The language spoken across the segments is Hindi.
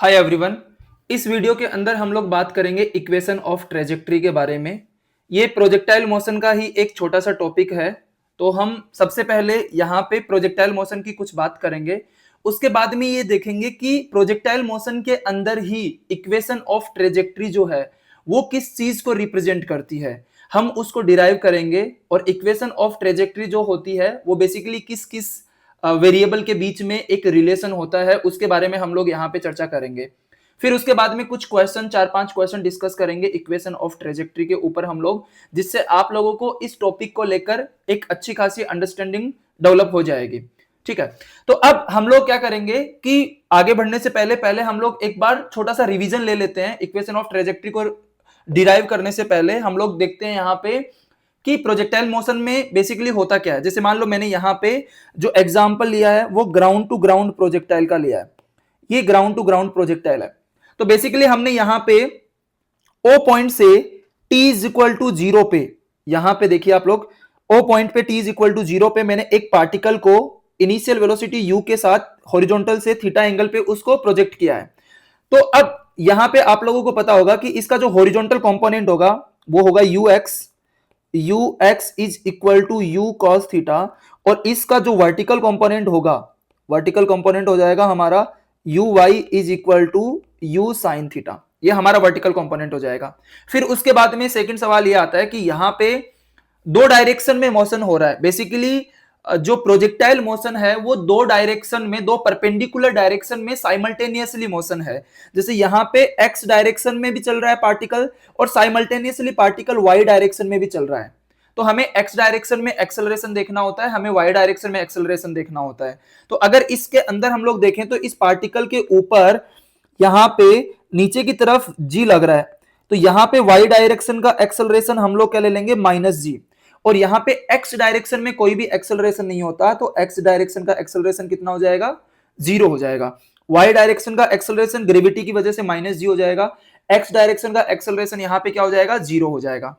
Hi everyone. इस वीडियो के अंदर हम लोग बात करेंगे इक्वेशन ऑफ ट्रेजेक्ट्री के बारे में। ये प्रोजेक्टाइल मोशन का ही एक छोटा सा टॉपिक है। तो हम सबसे पहले यहाँ पे प्रोजेक्टाइल मोशन की कुछ बात करेंगे। उसके बाद में ये देखेंगे कि प्रोजेक्टाइल मोशन के अंदर ही इक्वेशन ऑफ ट्रेजेक्ट्री जो है वो किस चीज को रिप्रेजेंट करती है, हम उसको डिराइव करेंगे। और इक्वेशन ऑफ ट्रेजेक्ट्री जो होती है वो बेसिकली किस किस वेरिएबल के बीच में एक रिलेशन होता है उसके बारे में हम लोग यहाँ पे चर्चा करेंगे। फिर उसके बाद में कुछ क्वेश्चन, 4-5 क्वेश्चन डिस्कस करेंगे इक्वेशन ऑफ ट्रेजेक्ट्री के ऊपर हम लोग, जिससे आप लोगों को इस टॉपिक को लेकर एक अच्छी खासी अंडरस्टैंडिंग डेवलप हो जाएगी। ठीक है, तो अब हम लोग क्या करेंगे कि आगे बढ़ने से पहले पहले हम लोग एक बार छोटा सा रिवीजन ले लेते हैं। इक्वेशन ऑफ ट्रेजेक्ट्री को डिराइव करने से पहले हम लोग देखते हैं यहाँ पे कि प्रोजेक्टाइल मोशन में बेसिकली होता क्या है। जैसे मान लो मैंने यहाँ पे जो एग्जांपल लिया है वो ग्राउंड टू ग्राउंड प्रोजेक्टाइल का लिया है। ये ग्राउंड टू ग्राउंड प्रोजेक्टाइल है। तो बेसिकली हमने यहाँ पे ओ पॉइंट से t इज इक्वल टू 0 पे, यहां पे देखिए आप लोग, ओ पॉइंट पे t इज इक्वल टू 0 पे मैंने एक पार्टिकल को इनिशियल वेलोसिटी u के साथ हॉरिजॉन्टल से थीटा एंगल पे उसको प्रोजेक्ट किया है। तो अब यहां पे आप लोगों को पता होगा कि इसका जो हॉरिजॉन्टल कंपोनेंट होगा वो होगा ux is equal to u cos theta, और इसका जो वर्टिकल कंपोनेंट होगा, वर्टिकल कंपोनेंट हो जाएगा हमारा uy is equal to u sin theta. ये हमारा वर्टिकल कंपोनेंट हो जाएगा। फिर उसके बाद में सेकंड सवाल ये आता है कि यहां पे दो डायरेक्शन में मोशन हो रहा है। बेसिकली जो प्रोजेक्टाइल मोशन है वो दो डायरेक्शन में, दो परपेंडिकुलर डायरेक्शन में साइमल्टेनियसली मोशन है। जैसे यहां पे एक्स डायरेक्शन में भी चल रहा है पार्टिकल और साइमल्टेनियसली पार्टिकल वाई डायरेक्शन में भी चल रहा है। तो हमें एक्स डायरेक्शन में एक्सेलरेशन देखना होता है, हमें वाई डायरेक्शन में एक्सेलरेशन देखना होता है। तो अगर इसके अंदर हम लोग देखें तो इस पार्टिकल के ऊपर यहां पे नीचे की तरफ जी लग रहा है, तो यहां पे वाई डायरेक्शन का एक्सेलरेशन हम लोग क्या ले लेंगे, माइनस जी। और यहां पे एक्स डायरेक्शन में कोई भी एक्सेलरेशन नहीं होता, तो एक्स डायरेक्शन का एक्सेलरेशन कितना हो जाएगा, 0 हो जाएगा। वाई डायरेक्शन का एक्सेलरेशन ग्रेविटी की वजह से माइनस जी हो जाएगा। एक्स डायरेक्शन का एक्सेलरेशन यहां पे क्या हो जाएगा, 0 हो जाएगा।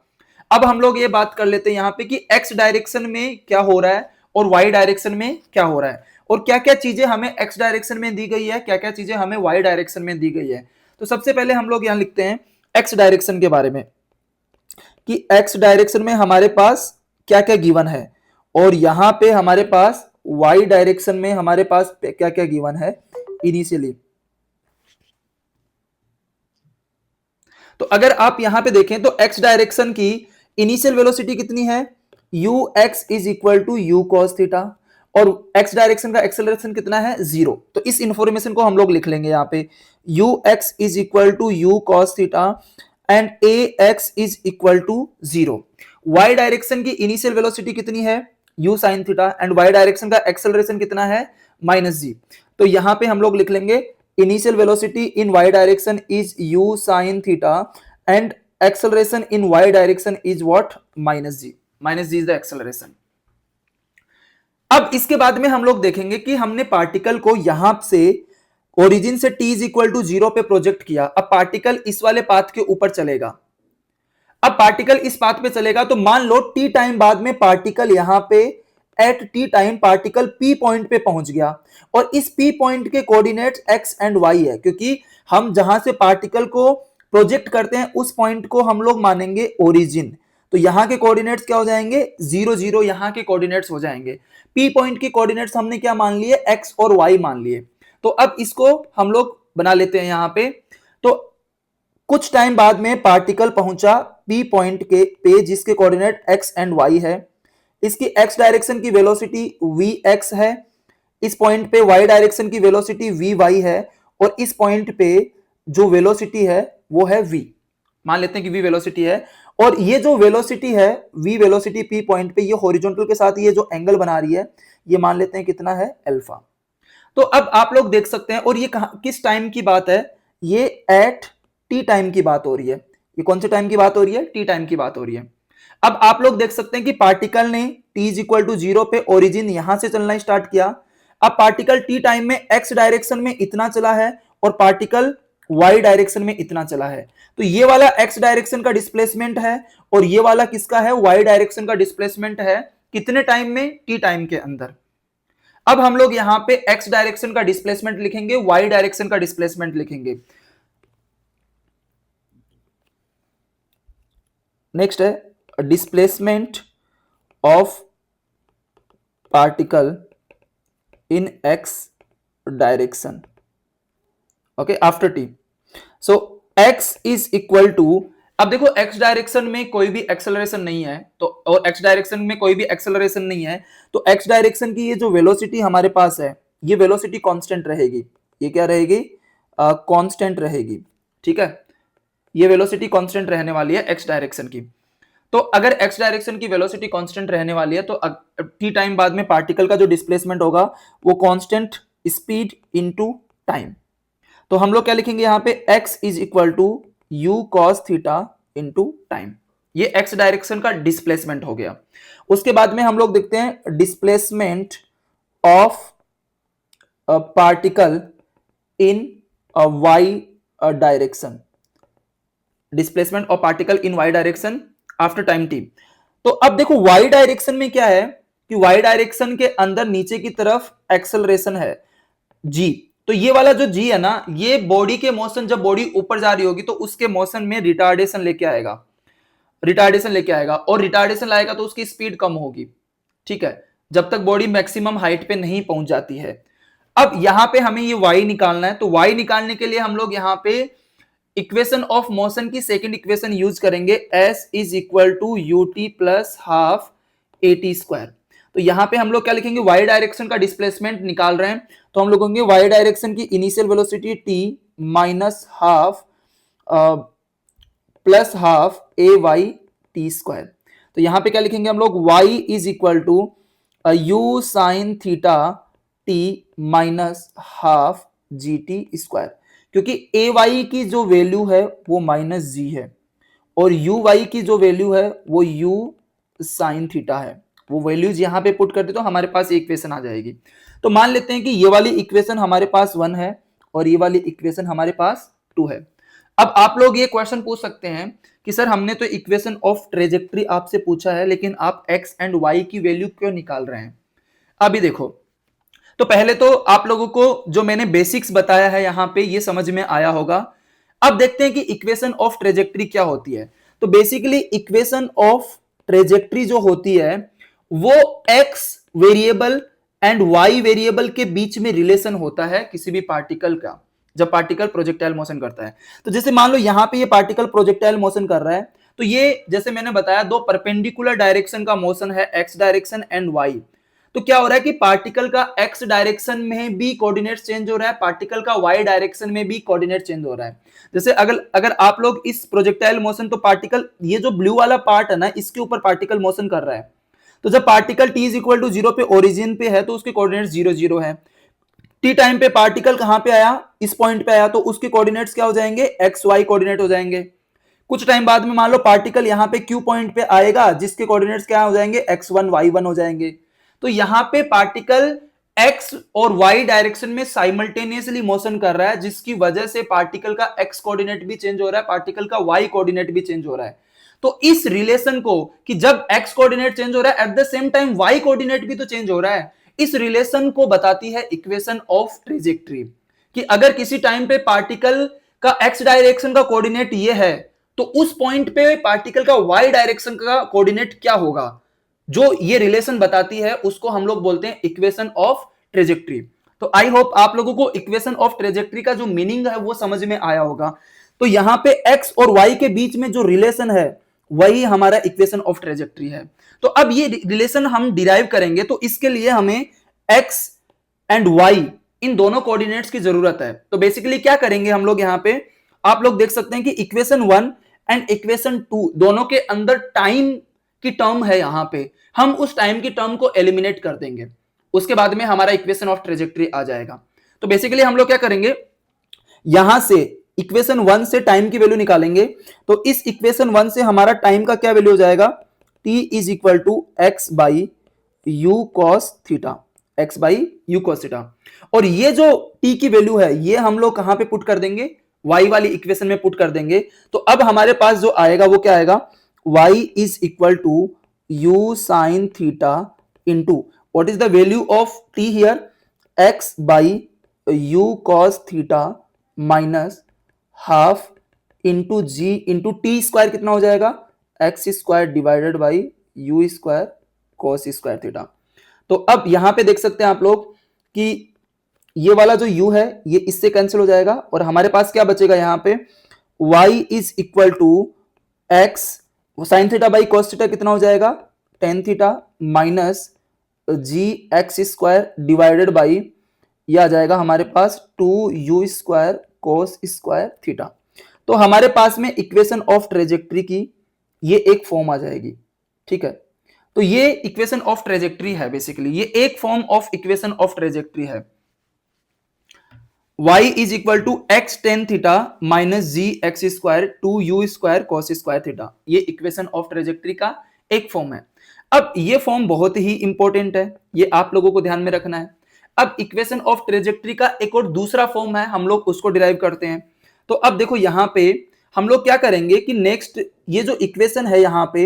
अब हम लोग ये बात कर लेते हैं यहां पे कि एक्स डायरेक्शन में क्या हो रहा है और वाई डायरेक्शन में क्या हो रहा है, और क्या क्या चीजें हमें एक्स डायरेक्शन में दी गई है, क्या क्या चीजें हमें वाई डायरेक्शन में दी गई है। तो सबसे पहले हम लोग यहां लिखते हैं एक्स डायरेक्शन के बारे में कि एक्स डायरेक्शन में हमारे पास क्या क्या गिवन है, और यहां पे हमारे पास वाई डायरेक्शन में हमारे पास क्या क्या गिवन है इनिशियली। तो अगर आप यहां पे देखें तो एक्स डायरेक्शन की इनिशियल वेलोसिटी कितनी है, ux is equal to u cos theta, और x डायरेक्शन का एक्सेलरेशन कितना है, 0। तो इस इंफॉर्मेशन को हम लोग लिख लेंगे यहाँ पे, ux is equal to u cos theta and ax is equal to 0। y direction की इनिशियल वेलोसिटी कितनी है, u sin theta, and y direction का एक्सेलरेशन कितना है, माइनस जी। तो यहां पे हम लोग लिख लेंगे initial velocity in y direction is u sin theta and acceleration in y direction is what, minus g। minus g is the acceleration। अब इसके बाद में हम लोग देखेंगे कि हमने पार्टिकल को यहां से ओरिजिन से t इज इक्वल टू 0 पे प्रोजेक्ट किया। अब पार्टिकल इस वाले पाथ के ऊपर चलेगा। अब पार्टिकल इस पाथ पे चलेगा तो मान लो t टाइम बाद में पार्टिकल यहां पे at T time particle P point पे पहुंच गया, और इस P पॉइंट के कोऑर्डिनेट्स x एंड y है, क्योंकि हम जहां से पार्टिकल को प्रोजेक्ट करते हैं उस पॉइंट को हम लोग मानेंगे ओरिजिन। तो यहां के कोऑर्डिनेट्स क्या हो जाएंगे, 0 0 यहां के कोऑर्डिनेट्स हो जाएंगे। P पॉइंट के कोऑर्डिनेट्स हमने क्या मान लिए, x और y मान लिए। तो अब इसको हम लोग बना लेते हैं यहां पे। तो कुछ टाइम बाद में पार्टिकल पहुंचा P पॉइंट के पे जिसके कोऑर्डिनेट x एंड y है। इसकी x डायरेक्शन की वेलोसिटी vx है, इस पॉइंट पे y डायरेक्शन की वेलोसिटी vy है, और इस पॉइंट पे जो वेलोसिटी है वो है v। मान लेते हैं कि v वेलोसिटी है, और ये जो वेलोसिटी है v वेलोसिटी p पॉइंट पे, ये हॉरिजॉन्टल के साथ ये जो एंगल बना रही है ये मान लेते हैं कितना है, अल्फा। तो अब आप लोग देख सकते हैं, और ये किस टाइम की बात है, ये एट टी टाइम की बात हो रही है। ये कौन से टाइम की बात हो रही है, टी टाइम की बात हो रही है। अब आप लोग देख सकते हैं कि पार्टिकल ने t इज इक्वल टू 0 पे ओरिजिन यहां से चलना स्टार्ट किया। अब पार्टिकल t टाइम में x डायरेक्शन में इतना चला है और पार्टिकल y डायरेक्शन में इतना चला है। तो ये वाला x डायरेक्शन का डिस्प्लेसमेंट है और ये वाला किसका है, y डायरेक्शन का डिस्प्लेसमेंट है। कितने टाइम में, t टाइम के अंदर। अब हम लोग यहां पे x डायरेक्शन का डिस्प्लेसमेंट लिखेंगे, y डायरेक्शन का डिस्प्लेसमेंट लिखेंगे। नेक्स्ट है displacement of particle in x direction, okay, after t। So x is equal to, अब देखो x डायरेक्शन में कोई भी एक्सेलरेशन नहीं है, तो और x डायरेक्शन में कोई भी एक्सेलरेशन नहीं है, तो x डायरेक्शन की ये जो वेलोसिटी हमारे पास है, ये वेलोसिटी कांस्टेंट रहेगी। ये क्या रहेगी? कांस्टेंट रहेगी, ठीक है। ये वेलोसिटी कांस्टेंट रहने वाली है x डायरेक्शन की। तो अगर x डायरेक्शन की वेलोसिटी कांस्टेंट रहने वाली है, तो t टाइम बाद में पार्टिकल का जो डिस्प्लेसमेंट होगा वो कांस्टेंट स्पीड इनटू टाइम। तो हम लोग क्या लिखेंगे यहां पे? x is equal to u cos theta into time. ये x डायरेक्शन का डिस्प्लेसमेंट हो गया। उसके बाद में हम लोग देखते हैं displacement of particle in y direction, displacement of particle in y direction after time t। तो अब देखो y डायरेक्शन में क्या है कि y डायरेक्शन के अंदर नीचे की तरफ एक्सेलरेशन है g। तो ये वाला जो g है ना, ये बॉडी के मोशन, जब बॉडी ऊपर जा रही होगी तो उसके मोशन में रिटार्डेशन लेके आएगा, रिटार्डेशन लेके आएगा, और रिटार्डेशन लाएगा तो उसकी स्पीड कम होगी, ठीक है, जब तक बॉडी मैक्सिमम हाइट पे नहीं पहुंच जाती है। अब यहां पे हमें ये y निकालना है, तो y निकालने के लिए हम लोग यहां पे इक्वेशन ऑफ मोशन की सेकंड इक्वेशन यूज करेंगे, s is equal to ut plus half at square. तो यहां पे हम लोग क्या लिखेंगे? y डायरेक्शन का डिस्प्लेसमेंट निकाल रहे हैं, तो हम लोग होंगे y डायरेक्शन की initial velocity t minus half plus half a y t square. तो यहां पे क्या लिखेंगे हम लोग? y is equal to u sine theta t minus half g t square, क्योंकि ए वाई की जो वैल्यू है वो माइनस जी है, और यू वाई की जो वैल्यू है वो u साइन थीटा है। वो वैल्यूज यहां पे पुट कर दे तो हमारे पास इक्वेशन आ जाएगी। तो मान लेते हैं कि ये वाली इक्वेशन हमारे पास 1 है और ये वाली इक्वेशन हमारे पास 2 है। अब आप लोग ये क्वेश्चन पूछ सकते हैं कि सर हमने तो इक्वेशन ऑफ ट्रेजेक्ट्री आपसे पूछा है, लेकिन आप x एंड y की वैल्यू क्यों निकाल रहे हैं? अभी देखो, तो पहले तो आप लोगों को जो मैंने बेसिक्स बताया है यहां पे ये समझ में आया होगा। अब देखते हैं कि इक्वेशन ऑफ ट्रेजेक्ट्री क्या होती है। तो बेसिकली इक्वेशन ऑफ ट्रेजेक्ट्री जो होती है वो x variable and y variable के बीच में रिलेशन होता है किसी भी पार्टिकल का, जब पार्टिकल प्रोजेक्टाइल मोशन करता है। तो जैसे मान लो यहां पे ये पार्टिकल प्रोजेक्टाइल मोशन कर रहा है, तो ये जैसे मैंने बताया दो परपेंडिकुलर डायरेक्शन का मोशन है, x डायरेक्शन एंड y। तो क्या हो रहा है कि पार्टिकल का x डायरेक्शन में भी कोऑर्डिनेट चेंज हो रहा है, पार्टिकल का y डायरेक्शन में भी कोऑर्डिनेट चेंज हो रहा है। जैसे अगर आप लोग इस प्रोजेक्टाइल मोशन, तो पार्टिकल ये जो ब्लू वाला पार्ट है ना, इसके ऊपर पार्टिकल मोशन कर रहा है। तो जब particle t is equal to 0 पे ओरिजिन पे है तो उसके कोऑर्डिनेट्स 0 0 है। टी टाइम पे पार्टिकल कहां पे आया? इस पॉइंट पे आया, तो उसके कोऑर्डिनेट्स क्या हो जाएंगे? एक्स वाई कोऑर्डिनेट हो जाएंगे। कुछ टाइम बाद में मान लो पार्टिकल यहां पे क्यू पॉइंट पे आएगा, जिसके कोऑर्डिनेट्स क्या हो जाएंगे? x1 y1 हो जाएंगे। तो यहां पे पार्टिकल x और y डायरेक्शन में साइमल्टेनियसली मोशन कर रहा है, जिसकी वजह से पार्टिकल का x कोऑर्डिनेट भी चेंज हो रहा है, पार्टिकल का y कोऑर्डिनेट भी चेंज हो रहा है। तो इस रिलेशन को, कि जब x कोऑर्डिनेट चेंज हो रहा है eight the same time y coordinate भी तो चेंज हो रहा है, इस रिलेशन को बताती है इक्वेशन ऑफ ट्रेजेक्ट्री। कि अगर किसी टाइम पे पार्टिकल का x डायरेक्शन का कोऑर्डिनेट ये है, तो उस पॉइंट पे पार्टिकल का y डायरेक्शन का कोऑर्डिनेट क्या होगा, जो ये रिलेशन बताती है, उसको हम लोग बोलते हैं इक्वेशन ऑफ ट्रेजेक्ट्री। तो आई होप आप लोगों को इक्वेशन ऑफ ट्रेजेक्ट्री का जो मीनिंग है वो समझ में आया होगा। तो यहां पे x और y के बीच में जो रिलेशन है वही हमारा इक्वेशन ऑफ ट्रेजेक्ट्री है। तो अब ये रिलेशन हम डिराइव करेंगे, तो इसके लिए हमें x एंड y इन दोनों कोऑर्डिनेट्स की जरूरत है। तो बेसिकली क्या करेंगे हम लोग यहां पे, आप लोग देख सकते हैं कि इक्वेशन 1 एंड इक्वेशन 2 दोनों के अंदर टाइम की टर्म है, यहां पे हम उस टाइम की टर्म को एलिमिनेट कर देंगे, उसके बाद में हमारा इक्वेशन ऑफ ट्रेजेक्ट्री आ जाएगा। तो बेसिकली हम लोग क्या करेंगे, यहां से इक्वेशन 1 से टाइम की वैल्यू निकालेंगे। तो इस इक्वेशन 1 से हमारा टाइम का क्या वैल्यू हो जाएगा? t is equal to x by u cos theta, x by u cos theta. और ये जो t की वैल्यू है ये हम लोग कहां पे पुट कर देंगे? y वाली इक्वेशन में पुट कर देंगे। तो अब हमारे पास जो आएगा वो क्या आएगा? y is equal to u sine theta into, what is the value of t here? x by u cos theta minus half into g into t square कितना हो जाएगा? X square divided by u square cos square theta. तो अब यहां पे देख सकते हैं आप लोग कि ये वाला जो u है ये इससे कैंसिल हो जाएगा और हमारे पास क्या बचेगा यहां पे? y is equal to x sine theta by cos theta कितना हो जाएगा? Tan theta minus g x square divided by ये आ जाएगा हमारे पास 2u square cos square theta. तो हमारे पास में इक्वेशन ऑफ ट्रेजेक्ट्री की ये एक फॉर्म आ जाएगी। ठीक है, तो ये इक्वेशन ऑफ ट्रेजेक्ट्री है, बेसिकली ये एक form of equation of trajectory है। y is equal to x tan theta minus g x square 2u square cos square theta, ये इक्वेशन ऑफ ट्रेजेक्ट्री का एक फॉर्म है। अब ये फॉर्म बहुत ही इंपॉर्टेंट है, ये आप लोगों को ध्यान में रखना है। अब इक्वेशन ऑफ ट्रेजेक्ट्री का एक और दूसरा फॉर्म है, हम लोग उसको डिराइव करते हैं। तो अब देखो यहां पे हम लोग क्या करेंगे कि नेक्स्ट ये जो इक्वेशन है यहां पे,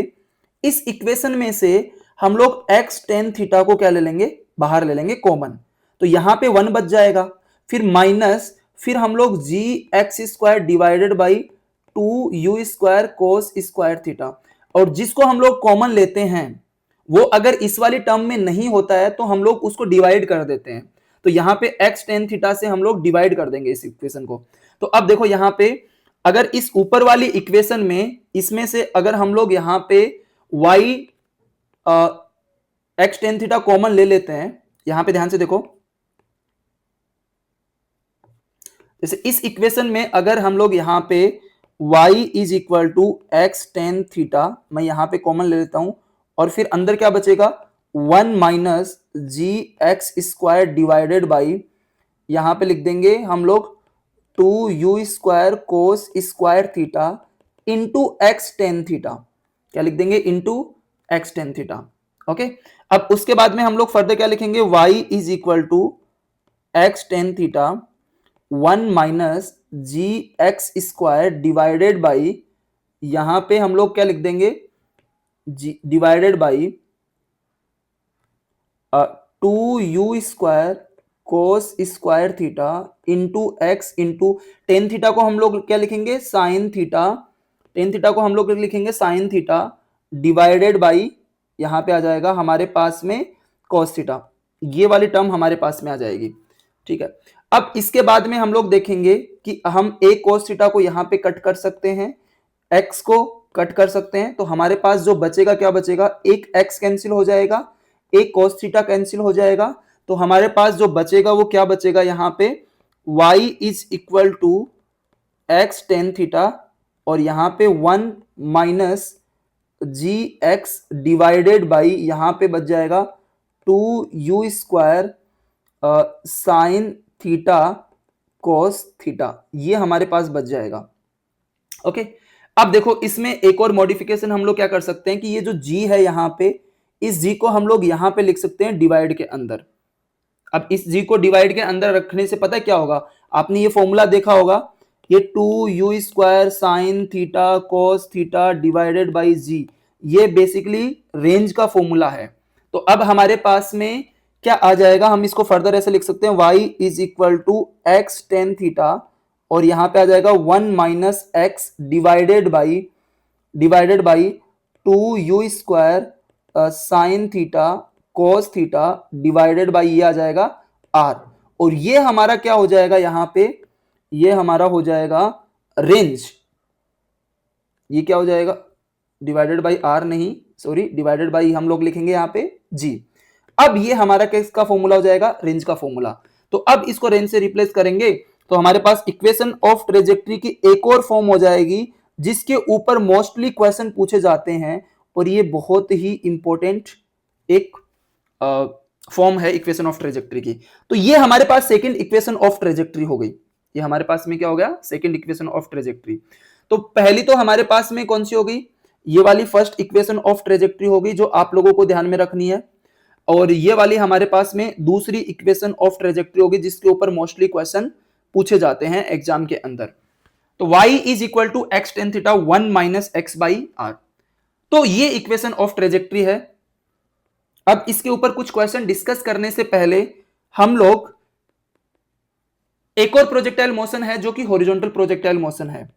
इस इक्वेशन में से हम लोग एक्स टेन थीटा को क्या ले लेंगे? बाहर ले लेंगे कॉमन। तो यहां पे 1 बच जाएगा, फिर माइनस, फिर हम लोग g x square divided by 2u square cos square theta, और जिसको हम लोग कॉमन लेते हैं वो अगर इस वाली टर्म में नहीं होता है तो हम लोग उसको डिवाइड कर देते हैं। तो यहां पे एक्स टेन थीटा से हम लोग डिवाइड कर देंगे इस इक्वेशन को। तो अब देखो यहां पे अगर इस ऊपर वाली इक्वेशन में इसमें से अगर हम लोग यहां पे y x tan theta common ले लेते हैं, यहां पे ध्यान से देखो, जैसे इस इक्वेशन में अगर हम लोग यहां पे y is equal to x tan theta मैं यहां पे कॉमन ले लेता हूं, और फिर अंदर क्या बचेगा? 1 minus g x square divided by यहां पे लिख देंगे हम लोग 2u square cos square theta into x tan theta. क्या लिख देंगे? Into x tan theta. Okay, अब उसके बाद में हम लोग फर्दर क्या लिखेंगे? y is equal to x tan theta 1 minus g x square divided by यहां पे हम लोग क्या लिख देंगे? Divided by 2u square cos square theta into x into tan theta को हम लोग क्या लिखेंगे? Sine theta. टेन थीटा को हम लोग लिखेंगे साइन थीटा डिवाइडेड बाई यहां पे आ जाएगा हमारे पास में कॉस थीटा, ये वाली टर्म हमारे पास में आ जाएगी। ठीक है, अब इसके बाद में हम लोग देखेंगे कि हम एक कॉस थीटा को यहां पे कट कर सकते हैं, एक्स को कट कर सकते हैं, तो हमारे पास जो बचेगा क्या बचेगा? एक x कैंसिल हो जाएगा, एक cos थीटा कैंसिल हो जाएगा, तो हमारे पास जो बचेगा वो क्या बचेगा? यहां पे y is equal to x tan theta और यहां पे 1 minus g x divided by यहां पे बच जाएगा 2u square sine theta cos theta, ये हमारे पास बच जाएगा। ओके, अब देखो इसमें एक और मॉडिफिकेशन हम लोग क्या कर सकते हैं कि ये जो g है यहां पे, इस g को हम लोग यहां पे लिख सकते हैं डिवाइड के अंदर। अब इस g को डिवाइड के अंदर रखने से पता है क्या होगा? आपने ये फॉर्मूला देखा होगा, ये 2u square sine theta cos theta divided by g, ये बेसिकली रेंज का फॉर्मूला है। तो अब हमारे पास में क्या आ जाएगा? हम इसको फर्दर ऐसे लिख सकते हैं y is equal to x tan theta और यहां पे आ जाएगा 1 minus x divided by 2u square sine theta cos theta divided by ये आ जाएगा r, और ये हमारा क्या हो जाएगा? यहां पे ये हमारा हो जाएगा रेंज। ये क्या हो जाएगा? डिवाइडेड बाई r नहीं, सॉरी, डिवाइडेड बाई हम लोग लिखेंगे यहां पे g। अब ये हमारा किसका फॉर्मूला हो जाएगा? रेंज का फॉर्मूला। तो अब इसको रेंज से रिप्लेस करेंगे तो हमारे पास इक्वेशन ऑफ ट्रेजेक्ट्री की एक और फॉर्म हो जाएगी जिसके ऊपर मोस्टली क्वेश्चन पूछे जाते हैं, और ये बहुत ही इंपॉर्टेंट एक फॉर्म है इक्वेशन ऑफ ट्रेजेक्ट्री की। तो ये हमारे पास सेकंड इक्वेशन ऑफ ट्रेजेक्ट्री हो गई। ये हमारे पास में क्या हो गया? Second equation of trajectory. तो पहली तो हमारे पास में कौन सी हो गई? ये वाली फर्स्ट इक्वेशन ऑफ ट्रेजेक्ट्री हो गई जो आप लोगों को ध्यान में रखनी है, और ये वाली हमारे पास में दूसरी इक्वेशन ऑफ ट्रेजेक्ट्री होगी जिसके ऊपर मोस्टली क्वेश्चन पूछे जाते हैं एग्जाम के अंदर। तो y is equal to x tan theta 1 minus x by R, तो ये इक्वेशन ऑफ ट्रेजेक्ट्री है। अब इसके ऊपर कुछ क्वेश्चन डिस्कस करने से पहले हम लोग एक और प्रोजेक्टाइल मोशन है जो कि हॉरिजॉन्टल प्रोजेक्टाइल मोशन है,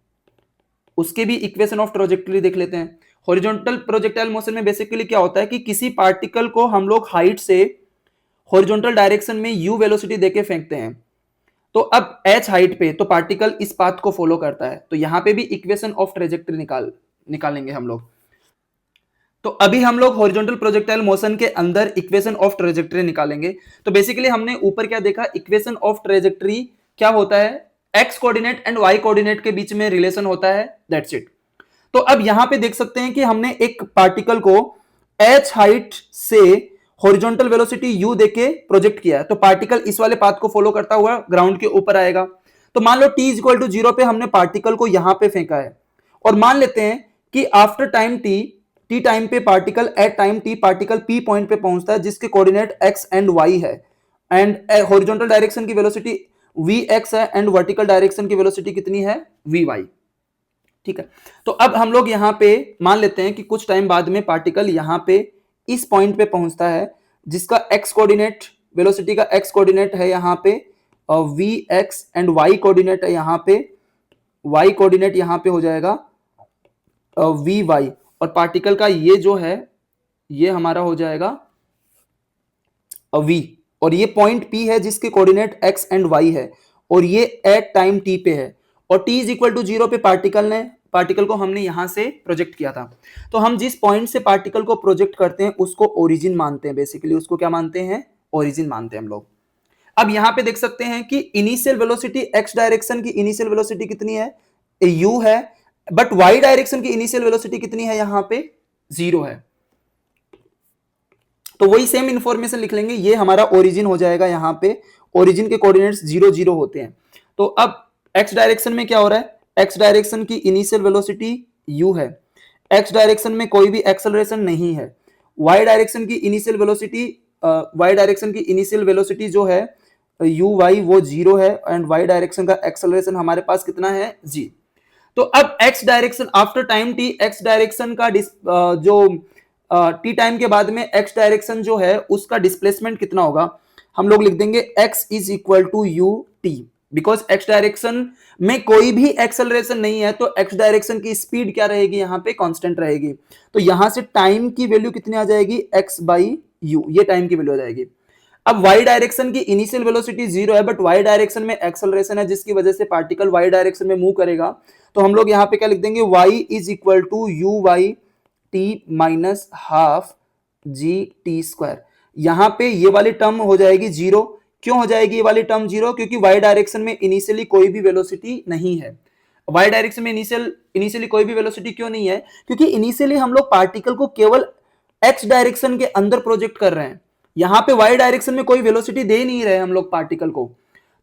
उसके भी इक्वेशन ऑफ ट्रैजेक्टरी देख लेते हैं। हॉरिजॉन्टल प्रोजेक्टाइल मोशन में बेसिकली क्या होता है कि किसी पार्टिकल को हम लोग हाइट से हॉरिजॉन्टल डायरेक्शन में u वेलोसिटी देके फेंकते हैं। तो अब h हाइट पे तो पार्टिकल इस पाथ को फॉलो करता है, तो यहां पे भी इक्वेशन ऑफ ट्रैजेक्टरी निकालेंगे हम लोग। तो अभी हम लोग हॉरिजॉन्टल प्रोजेक्टाइल मोशन के अंदर इक्वेशन ऑफ ट्रैजेक्टरी निकालेंगे। तो बेसिकली हमने ऊपर क्या देखा, इक्वेशन ऑफ ट्रैजेक्टरी क्या होता है, x coordinate and y coordinate के बीच में रिलेशन होता है, दैट्स इट। तो अब यहां पे देख सकते हैं कि हमने एक पार्टिकल को h हाइट से हॉरिजॉन्टल वेलोसिटी u देके प्रोजेक्ट किया है, तो पार्टिकल इस वाले पाथ को फॉलो करता हुआ ग्राउंड के ऊपर आएगा। तो मान लो t इक्वल टू 0 पे हमने पार्टिकल को यहां पे फेंका है, और मान लेते हैं कि आफ्टर टाइम t टाइम पे particle at time t particle p point पे पहुंचता है जिसके कोऑर्डिनेट x एंड y है, एंड हॉरिजॉन्टल डायरेक्शन की वेलोसिटी vx है एंड वर्टिकल डायरेक्शन की वेलोसिटी कितनी है, vy। ठीक है, तो अब हम लोग यहां पे मान लेते हैं कि कुछ टाइम बाद में पार्टिकल यहां पे इस पॉइंट पे पहुंचता है जिसका x कोऑर्डिनेट, वेलोसिटी का x कोऑर्डिनेट है यहां पे vx एंड y कोऑर्डिनेट है यहां पे, y कोऑर्डिनेट यहां पे हो जाएगा vy, और पार्टिकल का ये जो है ये हमारा हो जाएगा v, और ये पॉइंट p है जिसके कोऑर्डिनेट x एंड y है, और ये एट टाइम t पे है, और t इज इक्वल टू 0 पे पार्टिकल को हमने यहां से प्रोजेक्ट किया था। तो हम जिस पॉइंट से पार्टिकल को प्रोजेक्ट करते हैं उसको ओरिजिन मानते हैं, बेसिकली उसको क्या मानते हैं, ओरिजिन मानते हैं हम लोग। अब यहां पे देख सकते हैं कि इनिशियल वेलोसिटी x डायरेक्शन की इनिशियल वेलोसिटी कितनी है, u है, बट y डायरेक्शन की इनिशियल वेलोसिटी कितनी है, यहां पे 0 है। तो वही सेम इंफॉर्मेशन लिख लेंगे, ये हमारा ओरिजिन हो जाएगा, यहां पे ओरिजिन के कोऑर्डिनेट्स 0 0 होते हैं। तो अब x डायरेक्शन में क्या हो रहा है, x डायरेक्शन की इनिशियल वेलोसिटी u है, x डायरेक्शन में कोई भी एक्सेलरेशन नहीं है, y डायरेक्शन की इनिशियल वेलोसिटी जो है uy वो 0 है, एंड y डायरेक्शन का एक्सेलरेशन हमारे पास कितना है, g। तो अब x direction after time t, x direction का जो t टाइम के बाद में x डायरेक्शन जो है उसका डिस्प्लेसमेंट कितना होगा, हम लोग लिख देंगे x is equal to u t, because x direction में कोई भी एक्सेलरेशन नहीं है, तो x डायरेक्शन की स्पीड क्या रहेगी, यहां पे कांस्टेंट रहेगी। तो यहां से टाइम की वैल्यू कितनी आ जाएगी, x बाई यू, ये टाइम की वैल्यू आ जाएगी। अब y डायरेक्शन की इनिशियल वेलोसिटी 0 है, बट y डायरेक्शन में एक्सेलरेशन है जिसकी वजह से पार्टिकल y डायरेक्शन में मूव करेगा। तो हम लोग यहां पे क्या लिख देंगे, y is equal to u y t minus half g t square. यहां पे ये वाली टर्म हो जाएगी 0। क्यों हो जाएगी ये वाली टर्म 0, क्योंकि y डायरेक्शन में इनिशियली कोई भी वेलोसिटी नहीं है। y डायरेक्शन में इनिशियली कोई भी वेलोसिटी क्यों नहीं है, क्योंकि इनिशियली हम लोग पार्टिकल को केवल x डायरेक्शन के अंदर प्रोजेक्ट कर रहे हैं, यहां पे y डायरेक्शन में कोई वेलोसिटी दे नहीं रहे हम लोग पार्टिकल को।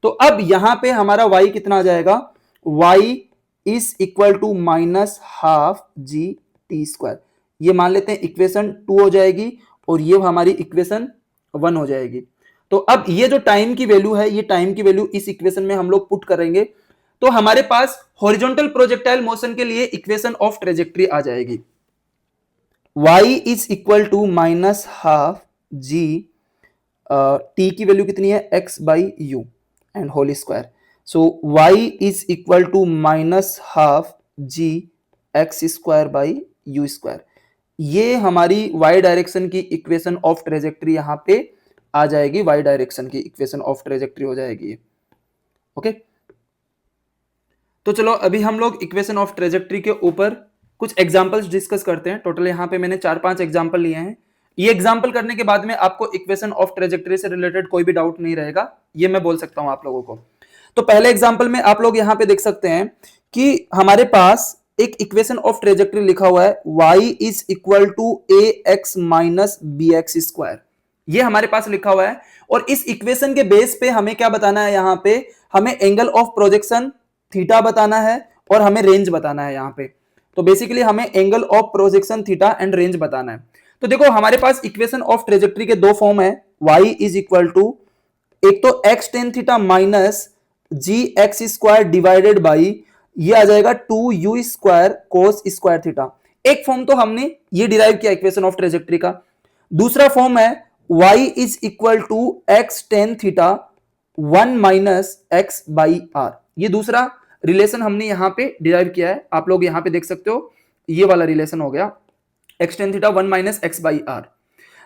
तो अब यहां पे हमारा y कितना आ जाएगा, y is equal to minus half g t square, ये मान लेते हैं इक्वेशन 2 हो जाएगी, और ये हमारी इक्वेशन 1 हो जाएगी। तो अब ये जो टाइम की वैल्यू है, ये टाइम की वैल्यू इस इक्वेशन में हम लोग पुट करेंगे, तो हमारे पास हॉरिजॉन्टल प्रोजेक्टाइल मोशन के लिए इक्वेशन ऑफ ट्रेजेक्टरी आ जाएगी, y is equal to minus half g, t की वैल्यू कितनी है, x by u and whole square. So y is equal to minus half g x square by u square. ये हमारी y डायरेक्शन की इक्वेशन ऑफ ट्रेजेक्टरी यहां पे आ जाएगी, y डायरेक्शन की इक्वेशन ऑफ ट्रेजेक्टरी हो जाएगी। ओके, तो चलो अभी हम लोग इक्वेशन ऑफ ट्रेजेक्टरी के ऊपर कुछ एग्जांपल्स डिस्कस करते हैं। टोटल यहां पे मैंने 4-5 एग्जांपल लिए हैं। ये एग्जांपल करने के बाद में आपको इक्वेशन ऑफ ट्रेजेक्टरी से रिलेटेड कोई भी डाउट नहीं रहेगा, ये मैं बोल सकता हूं आप लोगों को। तो पहले एग्जांपल में आप लोग यहां पे देख सकते हैं कि हमारे पास एक इक्वेशन ऑफ ट्रेजेक्टरी लिखा हुआ है, y is equal to a x minus b x square, ये हमारे पास लिखा हुआ है। और इस इक्वेशन के बेस पे हमें क्या बताना है, यहां पे हमें एंगल ऑफ प्रोजेक्शन थीटा बताना है और हमें रेंज बताना है यहां पे। तो बेसिकली हमें angle of projection theta and range बताना है। तो देखो हमारे पास इक्वेशन ऑफ ट्रेजेक्टरी के दो फॉर्म है, y इज इक्वल टू एक तो x tan theta minus g x square divided by ये आ जाएगा 2u square cos square theta. एक फॉर्म तो हमने ये डिराइव किया इक्वेशन ऑफ ट्रेजेक्टरी का, दूसरा फॉर्म है y is equal to x tan theta 1 minus x by R. ये दूसरा रिलेशन हमने यहां पे डिराइव किया है, आप लोग यहां पे देख सकते हो, ये वाला रिलेशन हो गया x tan theta 1 minus x by R.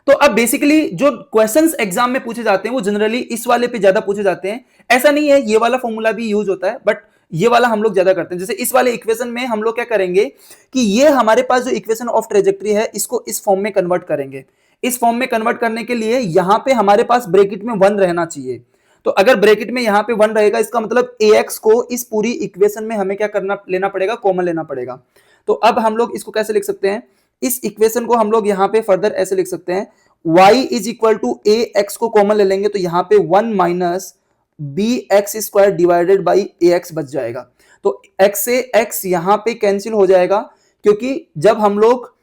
तो अब बेसिकली जो क्वेश्चंस एग्जाम में पूछे जाते हैं वो जनरली इस वाले पे ज्यादा पूछे जाते हैं। ऐसा नहीं है, ये वाला फॉर्मूला भी यूज होता है, बट ये वाला हम लोग ज्यादा करते हैं। जैसे इस वाले इक्वेशन में हम लोग क्या करेंगे कि ये हमारे पास जो इक्वेशन ऑफ ट्रेजेक्ट्री है इसको इस फॉर्म में कन्वर्ट करेंगे। इस फॉर्म में कन्वर्ट करने के लिए यहां पे हमारे पास ब्रैकेट में 1 रहना चाहिए। तो अगर ब्रैकेट में यहां पे 1 रहेगा इसका मतलब ax को इस पूरी इक्वेशन में हमें क्या करना लेना पड़ेगा, कॉमन लेना पड़ेगा। तो अब हम लोग इसको कैसे लिख सकते हैं, इस इक्वेशन को हम लोग यहां पे फर्दर ऐसे लिख सकते हैं, y is equal to a x को कॉमन ले लेंगे तो यहां पे 1 minus b x square divided by a x बच जाएगा। तो x से x यहां पे कैंसिल हो जाएगा, क्योंकि जब हम लोग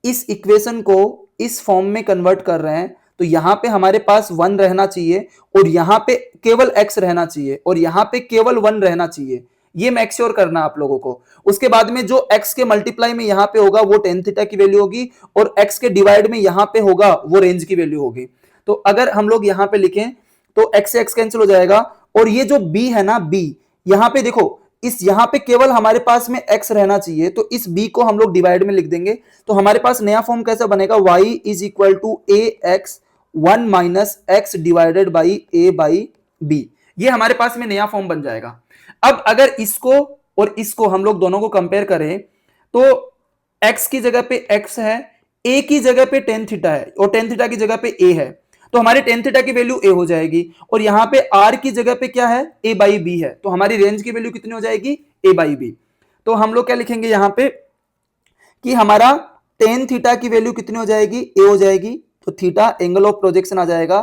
इस इक्वेशन को इस फॉर्म में कन्वर्ट कर रहे हैं तो यहां पे हमारे पास 1 रहना चाहिए और यहां पे केवल x रहना चाहिए और यहां पे केवल 1 रहना चाहिए। ये मेक श्योर करना आप लोगों को। उसके बाद में जो x के मल्टीप्लाई में यहां पे होगा वो टेन थीटा की वैल्यू होगी और x के डिवाइड में यहां पे होगा वो रेंज की वैल्यू होगी। तो अगर हम लोग यहां पे लिखें तो x से x कैंसिल हो जाएगा और ये जो b है ना, b यहां पे देखो, इस यहां पे केवल हमारे पास में x रहना चाहिए तो इस b को हम लोग डिवाइड में लिख देंगे। तो हमारे पास नया फॉर्म कैसा बनेगा, y is equal to a x 1 minus x divided by a by b. ये हमारे पास में नया फॉर्म बन जाएगा। अब अगर इसको और इसको हम लोग दोनों को कंपेयर करें तो x की जगह पे x है, a की जगह पे टेन थीटा है और टेन थीटा की जगह पे a है, तो हमारी टेन थीटा की वैल्यू a हो जाएगी और यहां पे r की जगह पे क्या है, a बाई b है, तो हमारी रेंज की वैल्यू कितनी हो जाएगी, a बाई b। तो हम लोग क्या लिखेंगे यहां पे कि हमारा टेन थीटा की वैल्यू कितनी हो जाएगी, a हो जाएगी। तो थीटा एंगल ऑफ प्रोजेक्शन आ जाएगा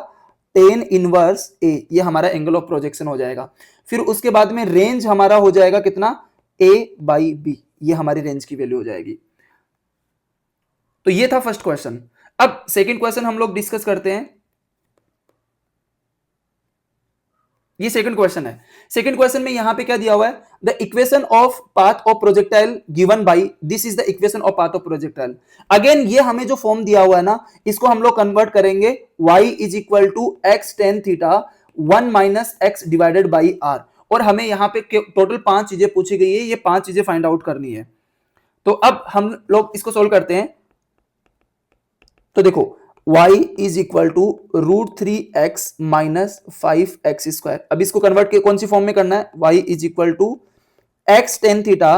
टेन इनवर्स a, ये हमारा एंगल ऑफ प्रोजेक्शन हो जाएगा। फिर उसके बाद में रेंज हमारा हो जाएगा कितना, a बाई b, ये हमारी रेंज की वैल्यू हो जाएगी। तो ये था फर्स्ट क्वेश्चन। अब सेकंड क्वेश्चन हम लोग डिस्कस करते हैं। ये सेकंड क्वेश्चन है। सेकंड क्वेश्चन में यहां पे क्या दिया हुआ है, the equation of path of projectile given by, this is the equation of path of projectile. Again ये हमें जो फॉर्म दिया हुआ है ना इसको हम लोग कन्वर्ट करेंगे, y is equal to x tan theta 1 minus x divided by R. और हमें यहाँ पे टोटल 5 चीजें पूछी गई है, ये 5 चीजें फाइंड आउट करनी है। तो अब हम लोग इसको सोल्व करते हैं। तो देखो y is equal to root three x minus 5x square. अब इसको कन्वर्ट के कौन सी फॉर्म में करना है, y is equal to x tan theta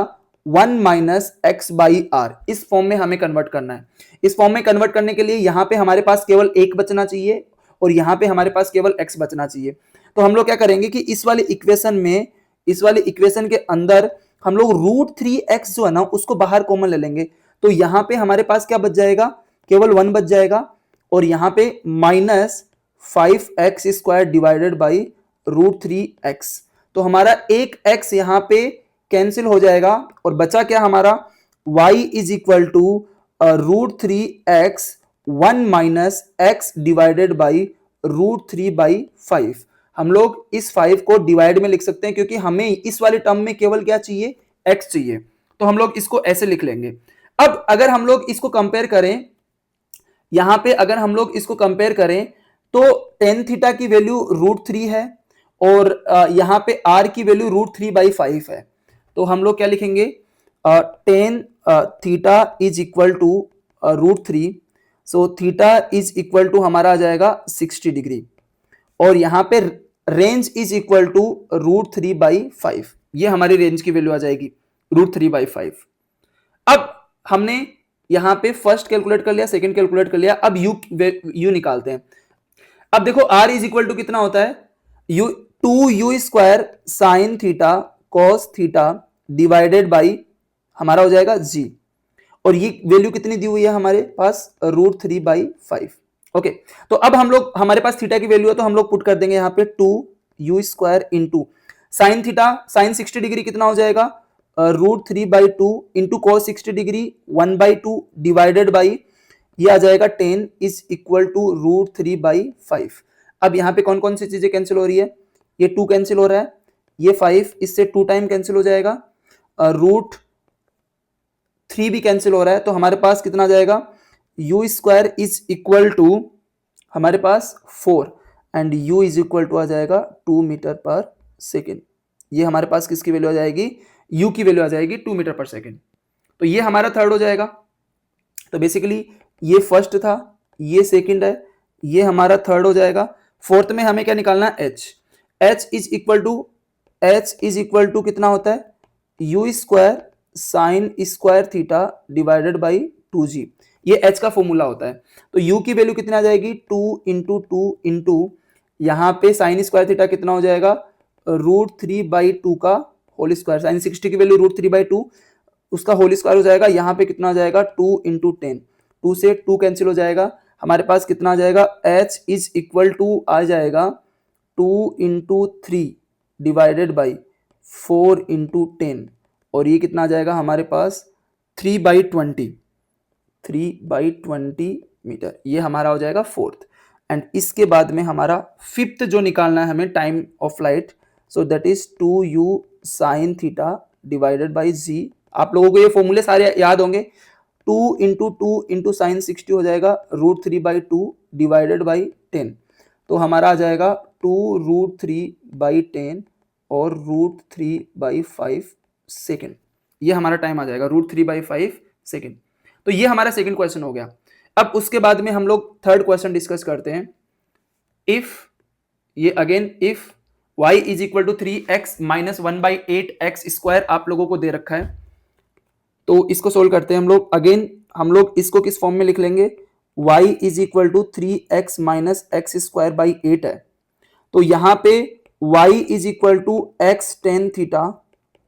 1 minus x by R, इस फॉर्म में हमें कन्वर्ट करना है। इस फॉर्म में कन्वर्ट करने के लिए यहां पे हमारे पास केवल एक बचना चाहिए और यहां पे हमारे पास केवल x बचना चाहिए। तो हम लोग क्या करेंगे कि इस वाले इक्वेशन में, इस वाले इक्वेशन के अंदर हम लोग रूट थ्री एक्स जो है ना उसको बाहर कॉमन ले लेंगे। तो यहां पे हमारे पास क्या बच जाएगा, केवल 1 बच जाएगा और यहां पे minus 5x square divided by root three x. तो हमारा एक x यहां पे कैंसिल हो जाएगा और बचा क्या हमारा, y is equal to root three x 1 minus x divided by root three by 5। हम लोग इस 5 को डिवाइड में लिख सकते हैं क्योंकि हमें इस वाले टर्म में केवल क्या चाहिए, x चाहिए। तो हम लोग इसको ऐसे लिख लेंगे। अब अगर हम लोग इसको कंपेयर करें, यहां पे अगर हम लोग इसको कंपेयर करें तो टेन थीटा की वैल्यू रूट थ्री है और यहां पे r की वैल्यू रूट थ्री बाई 5 है। तो हम लोग क्या लिखेंगे, tan theta is equal to root three, so theta is equal to हमारा आ जाएगा 60 डिग्री और यहां पे range is equal to root three by 5, ये हमारी रेंज की वैल्यू आ जाएगी रूट थ्री बाई 5। अब हमने यहां पे फर्स्ट कैलकुलेट कर लिया, सेकंड कैलकुलेट कर लिया, अब u निकालते हैं। अब देखो r इज इक्वल टू कितना होता है, u 2u square sine theta cos theta divided by हमारा हो जाएगा g, और ये वैल्यू कितनी दी हुई है हमारे पास, रूट थ्री बाई 5। ओके, तो अब हम लोग, हमारे पास थीटा की वैल्यू है तो हम लोग पुट कर देंगे यहाँ पे 2u square into sine theta, sine 60 degree कितना हो जाएगा, root three by two into cos 60 degree 1 by two divided by ये आ जाएगा 10 is equal to root three by 5। अब यहाँ पे कौन कौन सी चीजें कैंसिल हो रही है, ये 2 कैंसिल हो रहा है, ये 5 इससे 2 टाइम कैंसिल हो जाएगा, रूट थ्री भी कैंसिल हो रहा है, तो हमारे पास कितना आ जाएगा, u square is equal to हमारे पास 4 and u is equal to आ जाएगा 2 मीटर पर सेकेंड। ये हमारे पास किसकी वैल्यू आ जाएगी, u की वैल्यू आ जाएगी 2 मीटर पर सेकेंड। तो ये हमारा थर्ड हो जाएगा। तो बेसिकली ये फर्स्ट था, ये सेकंड है, ये हमारा थर्ड हो जाएगा। फोर्थ में हमें क्या निकालना है, h इज इक्वल टू कितना होता है, you square sine square theta divided by 2g। ये h का फॉर्मूला होता है। तो u की वैल्यू कितना आ जाएगी, 2 यहाँ पे साइन स्क्वायर थीटा कितना हो जाएगा, √3/2 का होल स्क्वायर। साइन 60 की वैल्यू √3/2 उसका होल स्क्वायर हो जाएगा। यहाँ पे कितना आ जाएगा, 2 × 10, 2 से 2 कैंसिल हो जाएगा। हमारे पास कितना आ जाएगा, h इज इक्वल टू आ जाएगा 2 × 3 डिवाइडेड बाई 4 × 10 और ये कितना आ जाएगा हमारे पास 3/20 मीटर। ये हमारा हो जाएगा फोर्थ। एंड इसके बाद में हमारा फिफ्थ जो निकालना है हमें, time of light, so that is 2u sine theta divided by z। आप लोगों को ये फॉर्मूले सारे याद होंगे। 2 × 2 × साइन 60 हो जाएगा √3/2 डिवाइडेड बाई 10। तो हमारा आ जाएगा 2√3/10 और √3/5 सेकेंड। ये हमारा टाइम आ जाएगा √3/5 सेकेंड। तो ये हमारा सेकेंड क्वेश्चन हो गया। अब उसके बाद में हम लोग थर्ड क्वेश्चन डिस्कस करते हैं। इफ, ये again if y is equal to 3x minus 1/8x² आप लोगों को दे रखा है। तो इसको सोल्व करते हैं हम लोग। अगेन हम लोग इसको किस फॉर्म में लिख लेंगे, y is equal to 3x minus x²/8 है। तो यहां पे y is equal to x tan theta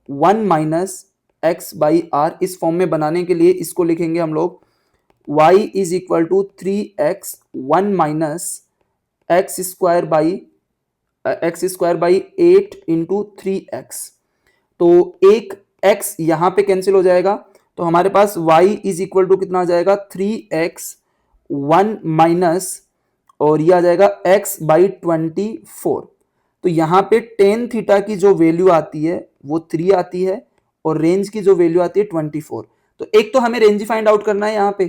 1 minus x/r। इस फॉर्म में बनाने के लिए इसको लिखेंगे हम लोग y is equal to 3x 1 minus x²/8 into 3x। तो एक x यहां पे कैंसिल हो जाएगा। तो हमारे पास y इज इक्वल टू कितना आ जाएगा, 3x 1 माइनस और ये आ जाएगा x/24। तो यहाँ पे टेन थीटा की जो वैल्यू आती है वो 3 आती है और रेंज की जो वैल्यू आती है 24। तो एक तो हमें रेंज फाइंड आउट करना है यहाँ पे,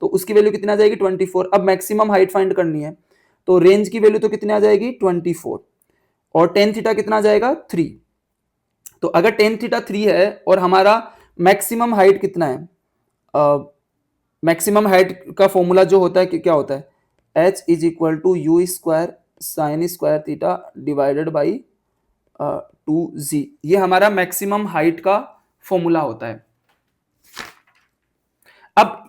तो उसकी वैल्यू कितना आ जाएगी 24। अब मैक्सिमम हाइट फाइंड करनी है, तो रेंज की वैल्यू तो कितनी आ जाएगी 24 और टेन थीटा कितना आ जाएगा 3। तो अगर टेन थीटा 3 है और हमारा मैक्सिमम हाइट कितना है, मैक्सिमम हाइट का फॉर्मूला जो होता है कि क्या होता है, h is equal to u square sine square theta divided by 2z। ये हमारा मैक्सिमम हाइट का फॉर्मूला होता है। अब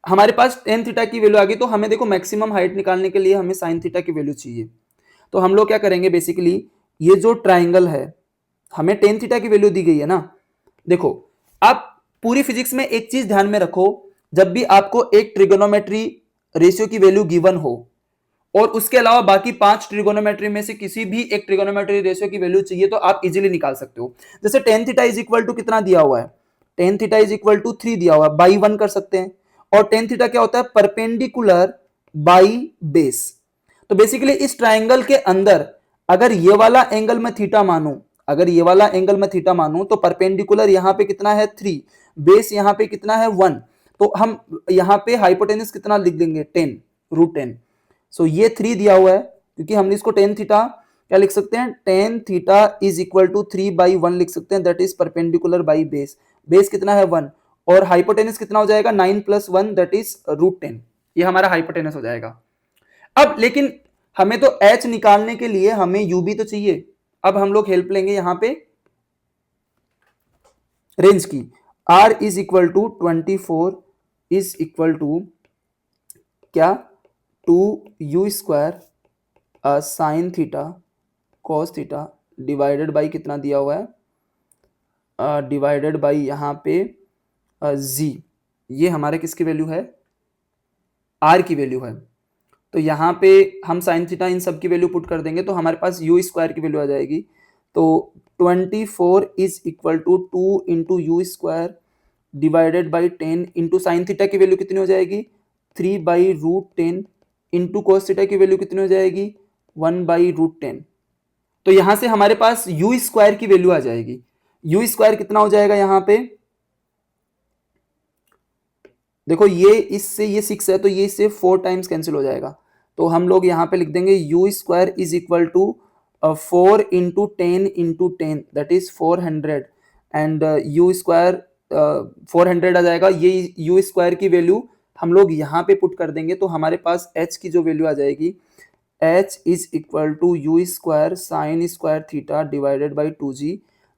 हमारे पास टेन थीटा की वैल्यू आ गई, तो हमें देखो मैक्सिमम हाइट निकालने के लिए हमें साइन थीटा की वैल्यू चाहिए। तो हम लोग क्या करेंगे, बेसिकली ये जो ट्राइंगल है हमें टेन थीटा की वैल्यू दी गई है ना। देखो आप पूरी फिजिक्स में एक चीज ध्यान में रखो, जब भी आपको एक ट्रिगोनोमेट्री रेशियो की वैल्यू गिवन हो और उसके अलावा बाकी 5 ट्रिगोनोमेट्री में से किसी भी एक ट्रिगोनोमेट्री रेशियो की वैल्यू चाहिए तो आप इजीली निकाल सकते हो। जैसे tan theta is equal to कितना दिया हुआ है, tan theta is equal to 3 दिया हुआ है, बाई 1 कर सकते हैं। और टेन थीटा क्या होता है, परपेंडिकुलर बाई बेस। तो बेसिकली इस ट्राइंगल के अंदर अगर ये वाला एंगल में थीटा मानूं, अगर ये वाला एंगल में थीटा मानूं तो परपेंडिकुलर यहां पे कितना है 3, बेस यहां पे कितना है 1। तो हम यहां पे हाइपोटेनस कितना लिख देंगे 10 √10। सो ये 3 दिया हुआ है क्योंकि हमने इसको टेन थीटा क्या लिख सकते हैं, tan theta is equal to 3/1 लिख सकते हैं, that is perpendicular by base. Base कितना है 1 और हाइपोटेनस कितना हो जाएगा 9 + 1 दैट इज √10। ये हमारा हाइपोटेनस हो जाएगा। अब लेकिन हमें तो h निकालने के लिए हमें u भी तो चाहिए। अब हम लोग हेल्प लेंगे यहां पे रेंज की। r is equal to 24 is equal to क्या, 2u square sine theta cos theta divided by कितना दिया हुआ है, डिवाइडेड बाई यहां पे z। ये हमारे किसकी वैल्यू है, r की वैल्यू है। तो यहाँ पे हम साइन थीटा इन सब की वैल्यू पुट कर देंगे तो हमारे पास यू स्क्वायर की वैल्यू आ जाएगी। तो 24 is equal to 2 into u square divided by 10 into sine theta की वैल्यू कितनी हो जाएगी 3/√10 इंटू कॉस थीटा की वैल्यू कितनी हो जाएगी 1/√10। तो यहां से हमारे पास यू स्क्वायर की वैल्यू आ जाएगी। यू स्क्वायर कितना हो जाएगा यहाँ पे देखो ये इससे ये 6 है तो ये इससे 4 टाइम्स कैंसिल हो जाएगा, तो हम लोग यहाँ पे लिख देंगे u square is equal to 4 into 10 into 10 that is 400 and u square 400 आ जाएगा। ये यू स्क्वायर की वैल्यू हम लोग यहाँ पे पुट कर देंगे तो हमारे पास h की जो वैल्यू आ जाएगी h is equal to u square sine square theta divided by 2g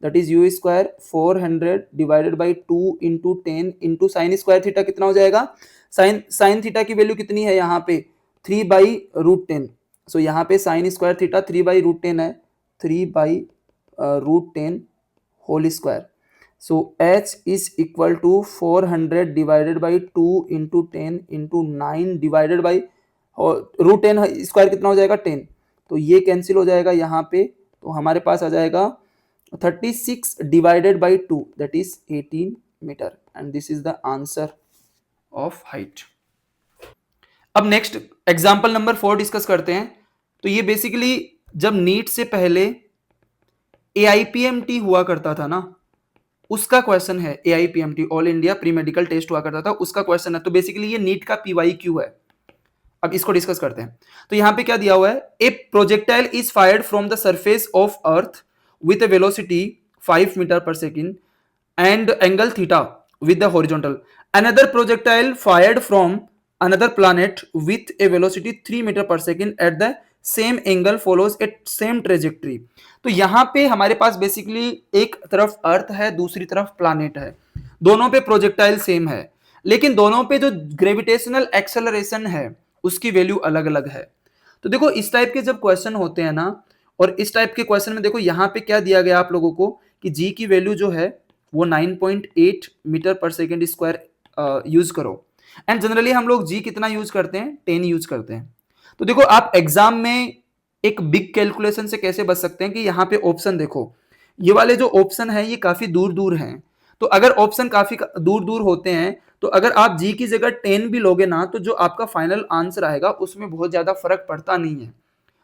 that is u square 400 divided by 2 into 10 into sine square theta कितना हो जाएगा, साइन थीटा की वैल्यू कितनी है यहाँ पे 3 बाई रूट 10। सो यहाँ पे sine square theta 3 by root 10 है, 3 by root 10 whole square. So h is equal to 400 divided by 2 into 10 into 9 divided by root 10 square कितना हो जाएगा 10, तो ये कैंसिल हो जाएगा यहाँ पे, तो हमारे पास आ जाएगा 36 divided by 2 that is 18 metre and this is the answer of height. अब नेक्स्ट एग्जांपल नंबर 4 डिस्कस करते हैं। तो ये बेसिकली जब नीट से पहले AIPMT हुआ करता था ना, उसका क्वेश्चन है। AIPMT all India pre medical test हुआ करता था, उसका क्वेश्चन है। तो बेसिकली ये नीट का PYQ है। अब इसको डिस्कस करते हैं। तो यहां पे क्या दिया हुआ है, a projectile is fired from the surface of earth with a velocity 5 metre पर second and angle theta with the horizontal, another projectile fired from another planet with a velocity 3 metre पर second at the same angle follows a same trajectory. तो यहां पे हमारे पास बेसिकली एक तरफ अर्थ है, दूसरी तरफ प्लैनेट है, दोनों पे प्रोजेक्टाइल सेम है, लेकिन दोनों पे जो ग्रेविटेशनल एक्सेलरेशन है उसकी वैल्यू अलग अलग है। तो देखो इस टाइप के जब क्वेश्चन होते हैं ना, और इस टाइप के क्वेश्चन में देखो यहाँ पे क्या दिया गया आप लोगों को कि जी की वैल्यू जो है वो 9.8 मीटर पर सेकेंड स्क्वायर यूज करो, एंड जनरली हम लोग जी कितना यूज करते हैं 10 यूज करते हैं। तो देखो आप एग्जाम में एक बिग कैलकुलेशन से कैसे बच सकते हैं कि यहाँ पे ऑप्शन देखो, ये वाले जो ऑप्शन है ये काफी दूर दूर हैं। तो अगर ऑप्शन काफी दूर दूर होते हैं तो अगर आप जी की जगह 10 भी लोगे ना, तो जो आपका फाइनल आंसर आएगा उसमें बहुत ज्यादा फर्क पड़ता नहीं है।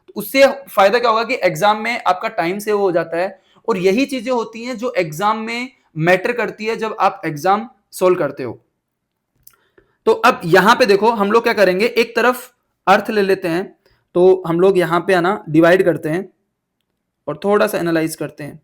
तो उससे फायदा क्या होगा कि एग्जाम में आपका टाइम सेव हो जाता है, और यही चीजें होती हैं जो एग्जाम में मैटर करती है जब आप एग्जाम सोल्व करते हो। तो अब यहां पे देखो हम लोग क्या करेंगे, एक तरफ अर्थ ले लेते हैं, तो हम लोग यहां पे आना डिवाइड करते हैं और थोड़ा सा एनालाइज करते हैं।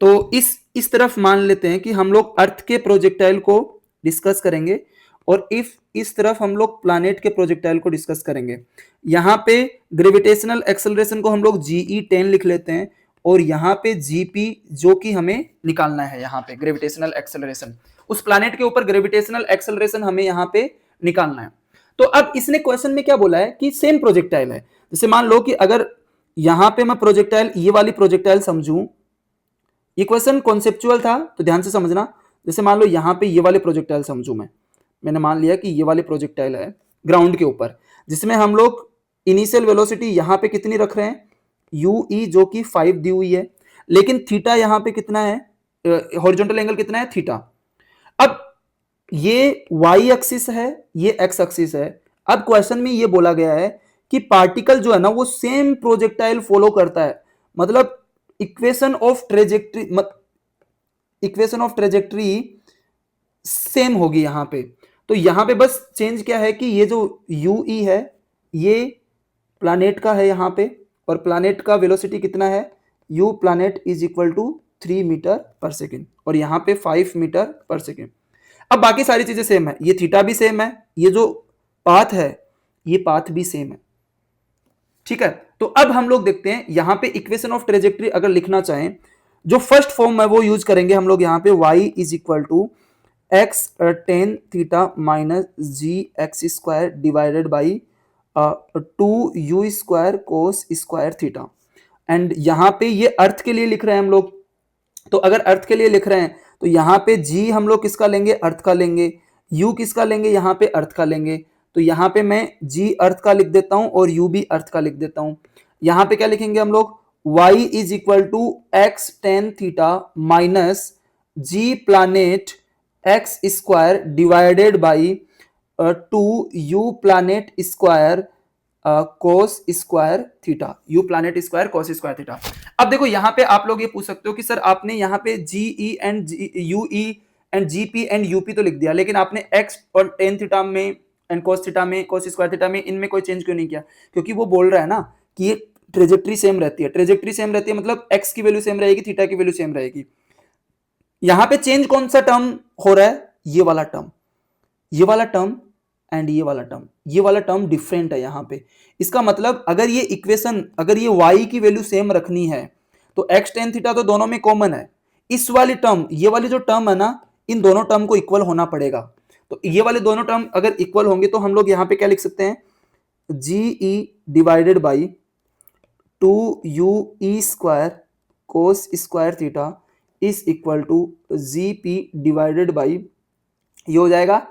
तो इस तरफ मान लेते हैं कि हम लोग अर्थ के प्रोजेक्टाइल को डिस्कस करेंगे, और इस तरफ हम लोग प्लैनेट के प्रोजेक्टाइल को डिस्कस करेंगे। यहां पे ग्रेविटेशनल एक्सेलरेशन को हम लोग GE10 लिख लेते हैं, और यहां पे GP जो कि हमें निकालना है, यहां पे ग्रेविटेशनल एक्सेलरेशन, उस प्लैनेट के ऊपर ग्रेविटेशनल एक्सेलरेशन हमें यहां पे निकालना है। तो अब इसने क्वेश्चन में क्या बोला है कि सेम प्रोजेक्टाइल है। जैसे मान लो कि अगर यहां पे मैं प्रोजेक्टाइल, ये वाली प्रोजेक्टाइल समझूं, ये क्वेश्चन कॉन्सेप्चुअल था तो ध्यान से समझना। जैसे मान लो यहाँ पे ये वाले प्रोजेक्टाइल समझू मैंने मान लिया कि ये वाले प्रोजेक्टाइल है ग्राउंड के ऊपर, जिसमें हम लोग इनिशियल वेलोसिटी यहाँ पे कितनी रख रहे हैं UE जो कि 5 दी हुई है, लेकिन थीटा यहाँ पे कितना है, हॉरिजॉन्टल एंगल कितना है थीटा। अब ये y एक्सिस है, ये x एक्सिस है। अब क्वेश्चन में ये बोला गया है कि पार्टिकल जो है ना वो सेम प्रोजेक्टाइल फॉलो करता है, मतलब इक्वेशन ऑफ ट्रेजेक्ट्री सेम होगी यहां पे। तो यहां पे बस चेंज क्या है कि ये जो UE है ये प्लैनेट का है यहां पे, और प्लैनेट का वेलोसिटी कितना है, U planet is equal to 3 metre पर सेकेंड, और यहां पे 5 मीटर पर सेकेंड। अब बाकी सारी चीजें सेम है, ये थीटा भी सेम है, ये जो पाथ है ये पाथ भी सेम है, ठीक है। तो अब हम लोग देखते हैं यहां पे इक्वेशन ऑफ ट्रेजेक्ट्री अगर लिखना चाहें, जो फर्स्ट फॉर्म है वो यूज करेंगे हम लोग। यहां पे y is equal to x tan theta minus g x square divided by 2u square cos square theta, and यहां पे ये अर्थ के लिए लिख रहे हैं हम लोग। तो अगर अर्थ के लिए लिख रहे हैं तो यहां पे g हम लोग किसका लेंगे, अर्थ का लेंगे, u किसका लेंगे, यहां पे अर्थ का लेंगे। तो यहां पे मैं g अर्थ का लिख देता हूं और u भी अर्थ का लिख देता हूं। यहां पे क्या लिखेंगे हम लोग, y is equal to x tan theta minus g planet x square divided by 2u planet square cos square theta, u planet square cos square theta. अब देखो यहाँ पे आप लोग ये पूछ सकते हो कि सर आपने यहाँ पे GE and UE and GP and UP तो लिख दिया, लेकिन आपने एक्स और टेन थीटा में एंड कोस थीटा में, कोस स्क्वायर थीटा में, इनमें कोई चेंज क्यों नहीं किया? क्योंकि वो बोल रहा है ना कि ये ट्रेजेक्ट्री सेम रहती है, ट्रेजेक्ट्री सेम रहती है मतलब एक्स की वैल्यू सेम रहेगी, थीटा की वैल्यू सेम रहेगी। यहां पे चेंज कौन सा टर्म हो रहा है? ये वाला टर्म, ये वाला टर्म एंड ये वाला टर्म, ये वाला टर्म डिफरेंट है यहां पे। इसका मतलब अगर ये इक्वेशन, अगर ये y की वैल्यू सेम रखनी है तो x tan थीटा तो दोनों में कॉमन है, इस वाली टर्म, ये वाली जो टर्म है ना, इन दोनों टर्म को इक्वल होना पड़ेगा। तो ये वाले दोनों टर्म अगर इक्वल होंगे तो हम लोग यहां पे क्या लिख सकते हैं? GE divided by 2UE square cos square theta is equal to GP divided by, ये हो जाएगा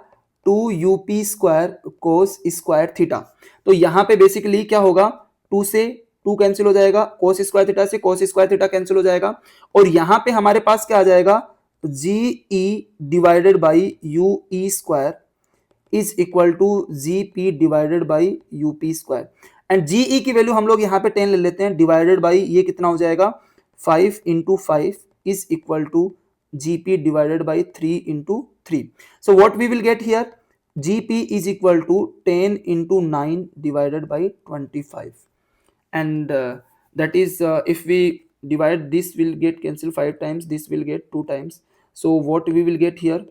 2UP square cos square theta. तो यहां पे बेसिकली क्या होगा, 2 से 2 कैंसिल हो जाएगा, कोस स्क्वायर थीटा से कोस स्क्वायर थीटा कैंसिल हो जाएगा, और यहां पे हमारे पास क्या आ जाएगा? GE divided by UE square is equal to GP divided by UP square. And GE की वैल्यू हम लोग यहां पे 10 ले लेते हैं, डिवाइडेड बाई ये कितना हो जाएगा? 5 into 5 is equal to GP divided by 3 into 3. So what we will get here? GP is equal to 10 into 9 divided by 25. And that is, if we divide this, will get cancel 5 times, this will get 2 times. So what we will get here?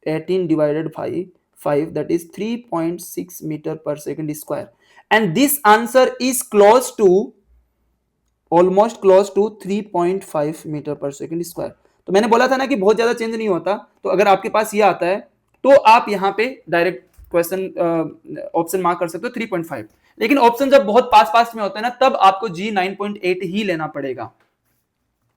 18 divided by 5, that is 3.6 meter per second square. And this answer is close to, almost close to 3.5 metre पर सेकंड स्क्वायर। तो मैंने बोला था ना कि बहुत ज्यादा चेंज नहीं होता, तो अगर आपके पास ये आता है तो आप यहां पे डायरेक्ट क्वेश्चन ऑप्शन मार्क कर सकते हो 3.5। लेकिन ऑप्शन जब बहुत पास पास में होता है ना, तब आपको G 9.8 ही लेना पड़ेगा।